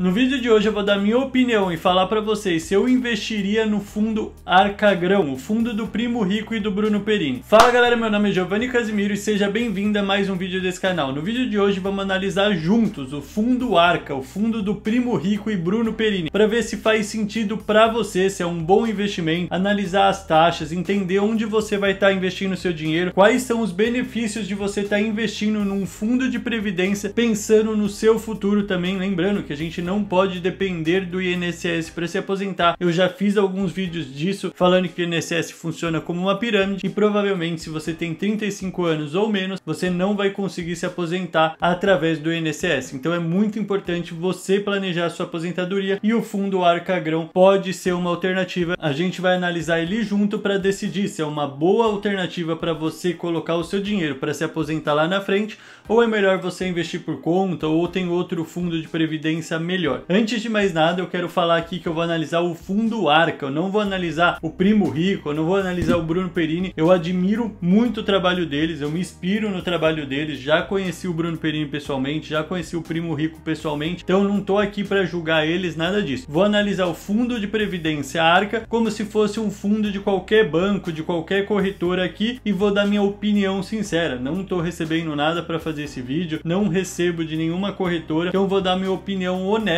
No vídeo de hoje eu vou dar minha opinião e falar para vocês se eu investiria no fundo Arcagrão, o fundo do Primo Rico e do Bruno Perini. Fala galera, meu nome é Giovanni Casimiro e seja bem-vindo a mais um vídeo desse canal. No vídeo de hoje vamos analisar juntos o fundo Arca, o fundo do Primo Rico e Bruno Perini, para ver se faz sentido para você, se é um bom investimento, analisar as taxas, entender onde você vai estar investindo o seu dinheiro, quais são os benefícios de você estar investindo num fundo de previdência, pensando no seu futuro também, lembrando que a gente não pode depender do INSS para se aposentar. Eu já fiz alguns vídeos disso, falando que o INSS funciona como uma pirâmide e provavelmente se você tem 35 anos ou menos, você não vai conseguir se aposentar através do INSS. Então é muito importante você planejar a sua aposentadoria e o fundo Arcagrão pode ser uma alternativa. A gente vai analisar ele junto para decidir se é uma boa alternativa para você colocar o seu dinheiro para se aposentar lá na frente, ou é melhor você investir por conta, ou tem outro fundo de previdência melhor. Antes de mais nada, eu quero falar aqui que eu vou analisar o fundo Arca, eu não vou analisar o Primo Rico, eu não vou analisar o Bruno Perini. Eu admiro muito o trabalho deles, eu me inspiro no trabalho deles, já conheci o Bruno Perini pessoalmente, já conheci o Primo Rico pessoalmente, então não tô aqui para julgar eles, nada disso. Vou analisar o fundo de previdência Arca como se fosse um fundo de qualquer banco, de qualquer corretora aqui, e vou dar minha opinião sincera. Não tô recebendo nada para fazer esse vídeo, não recebo de nenhuma corretora, então vou dar minha opinião honesta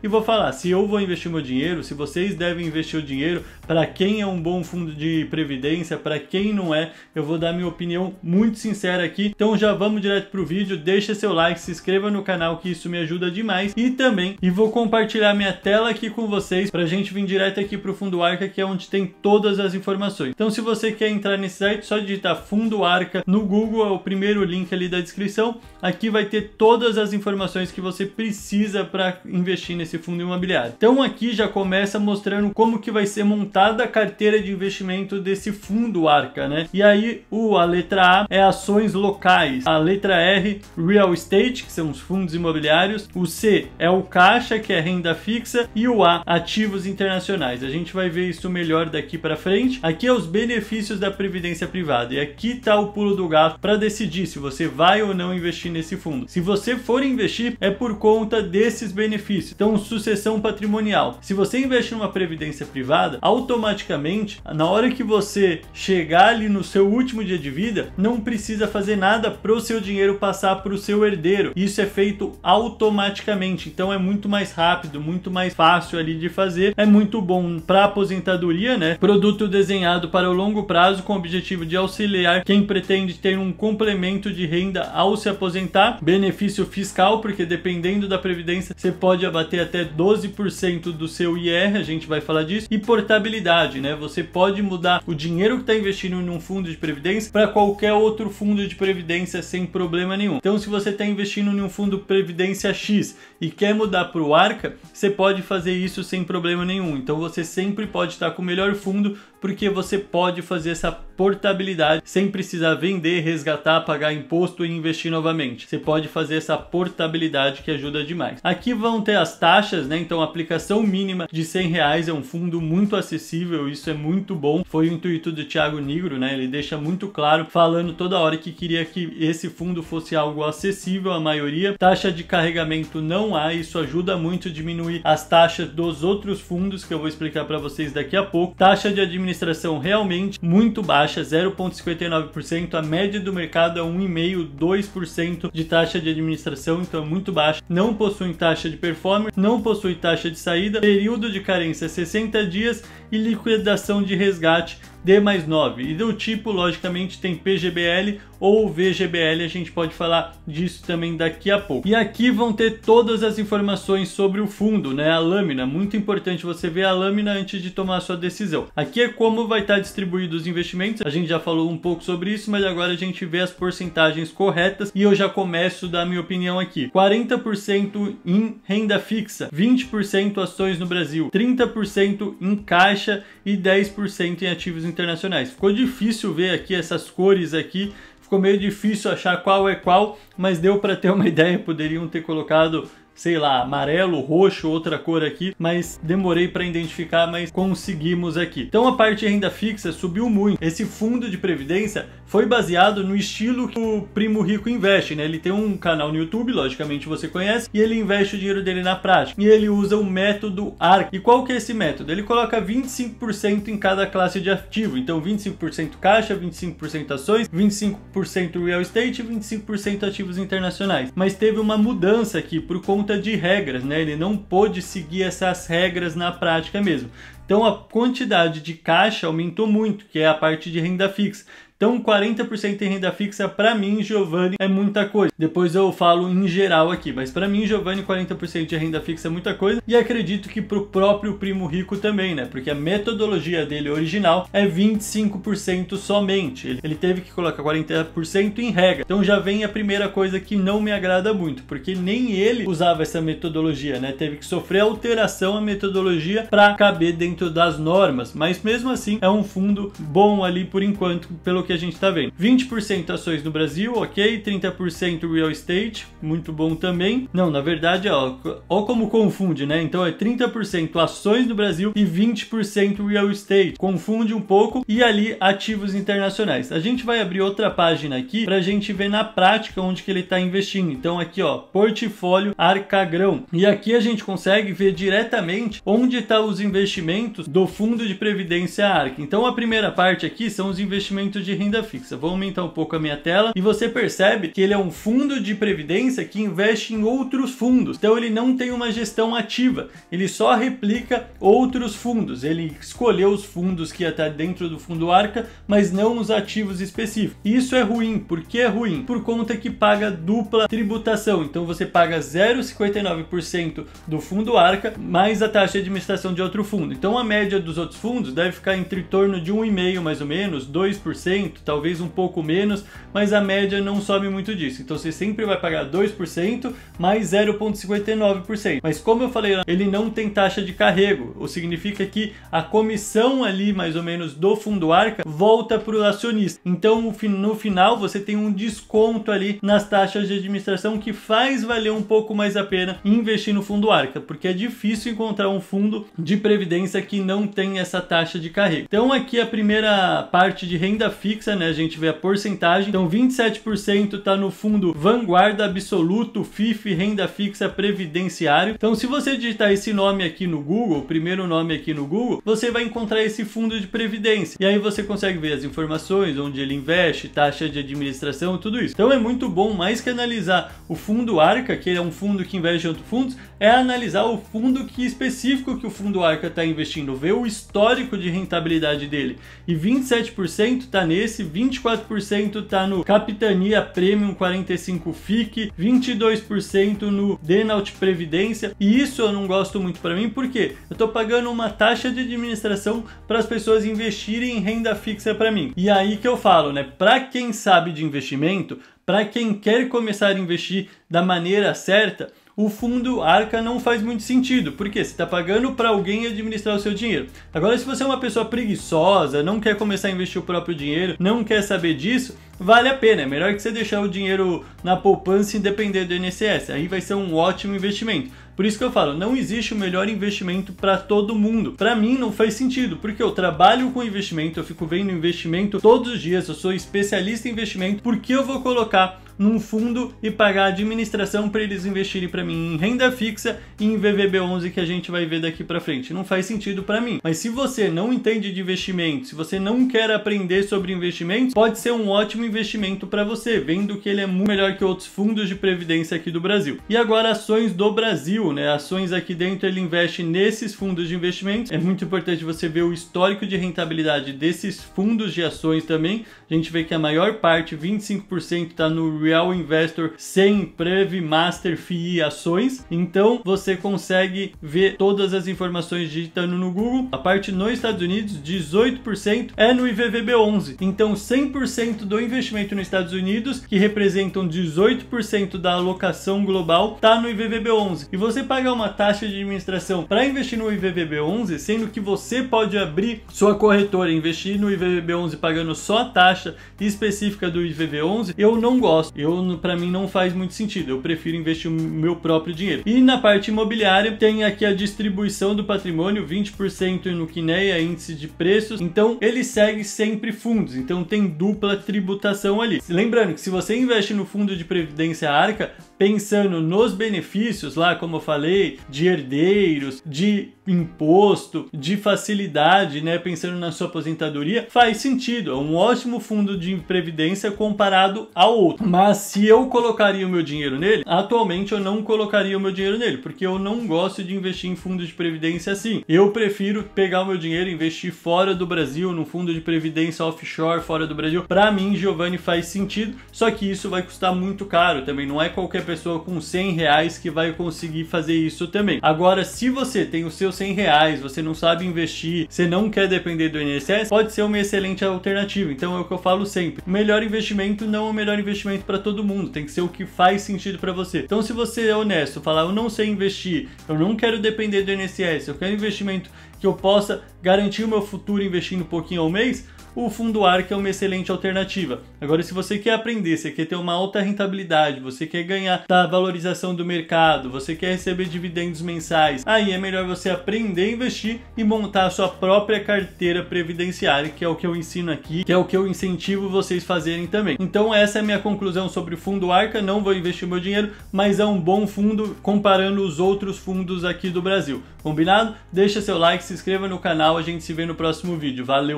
e vou falar se eu vou investir meu dinheiro, se vocês devem investir o dinheiro, para quem é um bom fundo de previdência, para quem não é. Eu vou dar minha opinião muito sincera aqui. Então já vamos direto pro vídeo, deixa seu like, se inscreva no canal que isso me ajuda demais, e vou compartilhar minha tela aqui com vocês pra gente vir direto aqui pro fundo Arca, que é onde tem todas as informações. Então se você quer entrar nesse site, só digitar fundo Arca no Google, é o primeiro link ali da descrição. Aqui vai ter todas as informações que você precisa para investir nesse fundo imobiliário. Então aqui já começa mostrando como que vai ser montada a carteira de investimento desse fundo Arca, né? E aí a letra A é ações locais, a letra R, real estate, que são os fundos imobiliários, o C é o caixa, que é renda fixa, e o A, ativos internacionais. A gente vai ver isso melhor daqui para frente. Aqui é os benefícios da previdência privada e aqui tá o pulo do gato para decidir se você vai ou não investir nesse fundo. Se você for investir, é por conta desses benefícios. Então, sucessão patrimonial. Se você investe numa previdência privada, automaticamente, na hora que você chegar ali no seu último dia de vida, não precisa fazer nada para o seu dinheiro passar para o seu herdeiro. Isso é feito automaticamente. Então, é muito mais rápido, muito mais fácil ali de fazer. É muito bom para aposentadoria, né? Produto desenhado para o longo prazo com o objetivo de auxiliar quem pretende ter um complemento de renda ao se aposentar. Benefício fiscal, porque dependendo da previdência você pode abater até 12% do seu IR, a gente vai falar disso. E portabilidade, né? Você pode mudar o dinheiro que está investindo num fundo de previdência para qualquer outro fundo de previdência sem problema nenhum. Então se você está investindo em um fundo de previdência X e quer mudar para o Arca, você pode fazer isso sem problema nenhum. Então você sempre pode estar com o melhor fundo, porque você pode fazer essa portabilidade sem precisar vender, resgatar, pagar imposto e investir novamente. Você pode fazer essa portabilidade que ajuda demais. Aqui vão ter as taxas, né? Então a aplicação mínima de R$100 é um fundo muito acessível, isso é muito bom. Foi o intuito do Thiago Nigro, né? Ele deixa muito claro, falando toda hora que queria que esse fundo fosse algo acessível à maioria. Taxa de carregamento não há, isso ajuda muito a diminuir as taxas dos outros fundos, que eu vou explicar para vocês daqui a pouco. Taxa de administração realmente muito baixa, 0,59%, a média do mercado é 1,5%, 2% de taxa de administração, então é muito baixa. Não possui taxa de performance, não possui taxa de saída, período de carência 60 dias e liquidação de resgate D+9. E do tipo, logicamente, tem PGBL ou VGBL, a gente pode falar disso também daqui a pouco. E aqui vão ter todas as informações sobre o fundo, né? A lâmina, muito importante você ver a lâmina antes de tomar a sua decisão. Aqui é como vai estar distribuído os investimentos, a gente já falou um pouco sobre isso, mas agora a gente vê as porcentagens corretas e eu já começo a dar minha opinião aqui. 40% em renda fixa, 20% ações no Brasil, 30% em caixa e 10% em ativos internacionais. Ficou difícil ver aqui essas cores aqui, ficou meio difícil achar qual é qual, mas deu para ter uma ideia. Poderiam ter colocado sei lá, amarelo, roxo, outra cor aqui, mas demorei para identificar, mas conseguimos aqui. Então a parte de renda fixa subiu muito. Esse fundo de previdência foi baseado no estilo que o Primo Rico investe, né? Ele tem um canal no YouTube, logicamente você conhece, e ele investe o dinheiro dele na prática. E ele usa o método ARC. E qual que é esse método? Ele coloca 25% em cada classe de ativo. Então 25% caixa, 25% ações, 25% real estate e 25% ativos internacionais. Mas teve uma mudança aqui por conta de regras, né? Ele não pôde seguir essas regras na prática mesmo. Então a quantidade de caixa aumentou muito, que é a parte de renda fixa. Então 40% em renda fixa para mim, Giovanni, é muita coisa. Depois eu falo em geral aqui, mas para mim, Giovanni, 40% de renda fixa é muita coisa. E acredito que para o próprio Primo Rico também, né? Porque a metodologia dele original é 25% somente. Ele teve que colocar 40% em regra. Então já vem a primeira coisa que não me agrada muito, porque nem ele usava essa metodologia, né? Teve que sofrer alteração a metodologia para caber dentro das normas. Mas mesmo assim é um fundo bom ali por enquanto, pelo que a gente está vendo. 20% ações no Brasil, ok, 30% real estate, muito bom também. Não, na verdade, ó como confunde, né? Então é 30% ações no Brasil e 20% real estate. Confunde um pouco. E ali ativos internacionais. A gente vai abrir outra página aqui para a gente ver na prática onde que ele está investindo. Então aqui, ó, portfólio Arcagrão. E aqui a gente consegue ver diretamente onde estão os investimentos do fundo de previdência Arca. Então a primeira parte aqui são os investimentos de renda fixa. Vou aumentar um pouco a minha tela e você percebe que ele é um fundo de previdência que investe em outros fundos. Então ele não tem uma gestão ativa, ele só replica outros fundos. Ele escolheu os fundos que ia estar dentro do fundo Arca, mas não os ativos específicos. Isso é ruim. Por que é ruim? Por conta que paga dupla tributação. Então você paga 0,59% do fundo Arca mais a taxa de administração de outro fundo. Então a média dos outros fundos deve ficar entre torno de 1,5% mais ou menos, 2%, talvez um pouco menos, mas a média não sobe muito disso. Então você sempre vai pagar 2% mais 0,59%. Mas como eu falei, ele não tem taxa de carrego, o que significa que a comissão ali mais ou menos do fundo Arca volta para o acionista. Então no final você tem um desconto ali nas taxas de administração que faz valer um pouco mais a pena investir no fundo Arca, porque é difícil encontrar um fundo de previdência que não tem essa taxa de carrego. Então aqui a primeira parte de renda fixa, né? A gente vê a porcentagem. Então 27% está no fundo Vanguarda Absoluto FIF Renda Fixa Previdenciário. Então se você digitar esse nome aqui no Google, o primeiro nome aqui no Google, você vai encontrar esse fundo de previdência. E aí você consegue ver as informações, onde ele investe, taxa de administração, tudo isso. Então é muito bom, mais que analisar o fundo Arca, que é um fundo que investe em outros fundos, é analisar o fundo específico que o fundo Arca está investindo, ver o histórico de rentabilidade dele. E 27% está nesse, 24% está no Capitania Premium 45 FIC, 22% no Denault Previdência. E isso eu não gosto muito para mim, porque eu estou pagando uma taxa de administração para as pessoas investirem em renda fixa para mim. E aí que eu falo, né? Para quem sabe de investimento, para quem quer começar a investir da maneira certa, o fundo Arca não faz muito sentido, porque você está pagando para alguém administrar o seu dinheiro. Agora, se você é uma pessoa preguiçosa, não quer começar a investir o próprio dinheiro, não quer saber disso, vale a pena. É melhor que você deixar o dinheiro na poupança e depender do INSS. Aí vai ser um ótimo investimento. Por isso que eu falo, não existe o melhor investimento para todo mundo. Para mim não faz sentido, porque eu trabalho com investimento, eu fico vendo investimento todos os dias, eu sou especialista em investimento, porque eu vou colocar num fundo e pagar a administração para eles investirem para mim em renda fixa e em VVB11 que a gente vai ver daqui para frente. Não faz sentido para mim. Mas se você não entende de investimento, se você não quer aprender sobre investimentos, pode ser um ótimo investimento para você, vendo que ele é muito melhor que outros fundos de previdência aqui do Brasil. E agora ações do Brasil, né? Ações aqui dentro, ele investe nesses fundos de investimentos. É muito importante você ver o histórico de rentabilidade desses fundos de ações também. A gente vê que a maior parte, 25%, está no Real Investor sem Prev Master FII ações. Então você consegue ver todas as informações digitando no Google. A parte nos Estados Unidos, 18% é no IVVB11. Então 100% do investimento nos Estados Unidos, que representam 18% da alocação global, está no IVVB11. E você pagar uma taxa de administração para investir no IVVB11, sendo que você pode abrir sua corretora e investir no IVVB11 pagando só a taxa específica do IVVB11, eu não gosto. Para mim não faz muito sentido, eu prefiro investir o meu próprio dinheiro. E na parte imobiliária tem aqui a distribuição do patrimônio, 20% no Kinea, índice de preços, então ele segue sempre fundos, então tem dupla tributação ali. Lembrando que se você investe no fundo de previdência Arca, pensando nos benefícios lá, como eu falei, de herdeiros, de imposto, de facilidade, né, pensando na sua aposentadoria, faz sentido, é um ótimo fundo de previdência comparado ao outro. Mas se eu colocaria o meu dinheiro nele, atualmente eu não colocaria o meu dinheiro nele, porque eu não gosto de investir em fundos de previdência assim. Eu prefiro pegar o meu dinheiro e investir fora do Brasil, num fundo de previdência offshore fora do Brasil. Para mim, Giovanni, faz sentido, só que isso vai custar muito caro também, não é qualquer pessoa com 100 reais que vai conseguir fazer isso também. Agora, se você tem os seus 100 reais, você não sabe investir, você não quer depender do INSS, pode ser uma excelente alternativa. Então é o que eu falo sempre, o melhor investimento não é o melhor investimento para todo mundo, tem que ser o que faz sentido para você. Então se você é honesto, falar eu não sei investir, eu não quero depender do INSS, eu quero investimento que eu possa garantir o meu futuro investindo um pouquinho ao mês, o fundo Arca é uma excelente alternativa. Agora, se você quer aprender, você quer ter uma alta rentabilidade, você quer ganhar da valorização do mercado, você quer receber dividendos mensais, aí é melhor você aprender a investir e montar a sua própria carteira previdenciária, que é o que eu ensino aqui, que é o que eu incentivo vocês fazerem também. Então essa é a minha conclusão sobre o fundo Arca. Não vou investir o meu dinheiro, mas é um bom fundo comparando os outros fundos aqui do Brasil. Combinado? Deixa seu like, se inscreva no canal, a gente se vê no próximo vídeo. Valeu!